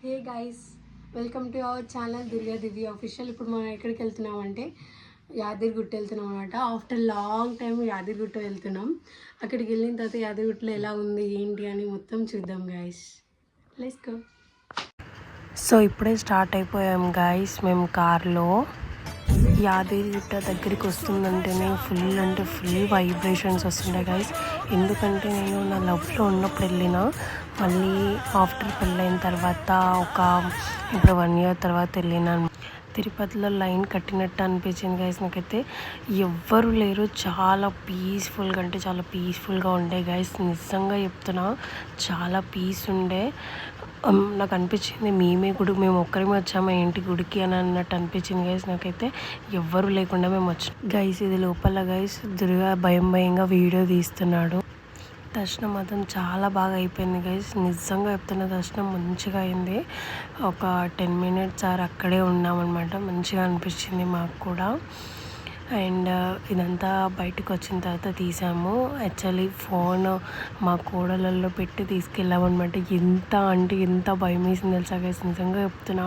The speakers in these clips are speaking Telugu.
Hey guys, welcome to our channel Durga Divya official. ఇప్పుడు మనం ఎక్కడికి వెళ్తున్నామంటే యాదగిరిగుట్ట వెళ్తున్నాం అనమాట. ఆఫ్టర్ లాంగ్ టైం యాదగిరిగుట్ట వెళ్తున్నాం. అక్కడికి వెళ్ళిన తర్వాత యాదగిరిగుట్టలో ఎలా ఉంది ఏంటి అని మొత్తం చూద్దాం గైస్. Let's go. సో ఇప్పుడే స్టార్ట్ అయిపోయాం గైస్ మేము కార్లో. యాదగిరిగుట్ట దగ్గరికి వస్తుందంటేనే ఫుల్ అంటే ఫుల్ వైబ్రేషన్స్ వస్తుంటాయి గైస్. ఎందుకంటే నేను నా లవ్లో ఉన్నప్పుడు వెళ్ళిన, మళ్ళీ ఆఫ్టర్ పెళ్ళైన తర్వాత ఇప్పుడు 1 year తర్వాత వెళ్ళినాను. తిరుపతిలో లైన్ కట్టినట్టు అనిపించింది గైస్. నాకైతే ఎవ్వరు లేరు, చాలా పీస్ఫుల్గా అంటే చాలా పీస్ఫుల్గా ఉండే గైస్. నిజంగా చెప్తున్నా, చాలా పీస్ ఉండే. నాకు అనిపించింది మేము ఒక్కరిమే వచ్చాము ఏంటి గుడికి అని అన్నట్టు అనిపించింది గైస్. నాకైతే ఎవ్వరు లేకుండా మేము వచ్చాం గైస్. ఇది లోపల గైస్ దుర్గా భయంగా వీడియో తీస్తున్నాడు. దర్శనం మాత్రం చాలా బాగా అయిపోయింది గైస్. నిజంగా చెప్తున్న దర్శనం మంచిగా అయింది. ఒక 10 minutes అక్కడే ఉన్నామన్నమాట. మంచిగా అనిపించింది మాకు కూడా. అండ్ ఇదంతా బయటకు వచ్చిన తర్వాత తీసాము. యాక్చువల్లీ ఫోన్ మా కోడలలో పెట్టి తీసుకెళ్ళామన్నమాట. ఎంత భయం వేసింది తెలుసా గైస్. నిజంగా చెప్తున్నా,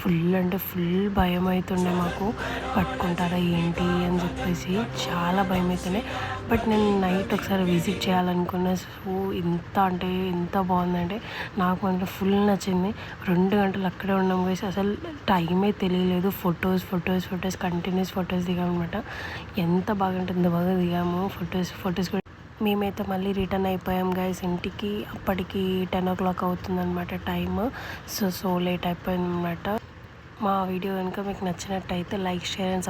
ఫుల్ అంటే ఫుల్ భయం అవుతుండే మాకు. పట్టుకుంటారా ఏంటి అని చెప్పేసి చాలా భయం అవుతుండే. బట్ నేను నైట్ ఒకసారి విజిట్ చేయాలనుకున్నా. సో ఎంత బాగుందంటే నాకు మాత్రం ఫుల్ నచ్చింది. 2 గంటలు అక్కడే ఉన్నాం గైస్. అసలు టైమే తెలియలేదు. ఫొటోస్ కంటిన్యూస్ ఫొటోస్ దిగామన్నమాట. ఎంత బాగా అంటే ఎంత బాగా దిగాము ఫొటోస్ కూడా. మేమైతే మళ్ళీ రిటర్న్ అయిపోయాం గైస్ ఇంటికి. అప్పటికి 10 o'clock అవుతుందన్నమాట టైమ్. సో లేట్ అయిపోయింది అనమాట. మా వీడియో కనుక మీకు నచ్చినట్టయితే లైక్, షేర్ అండ్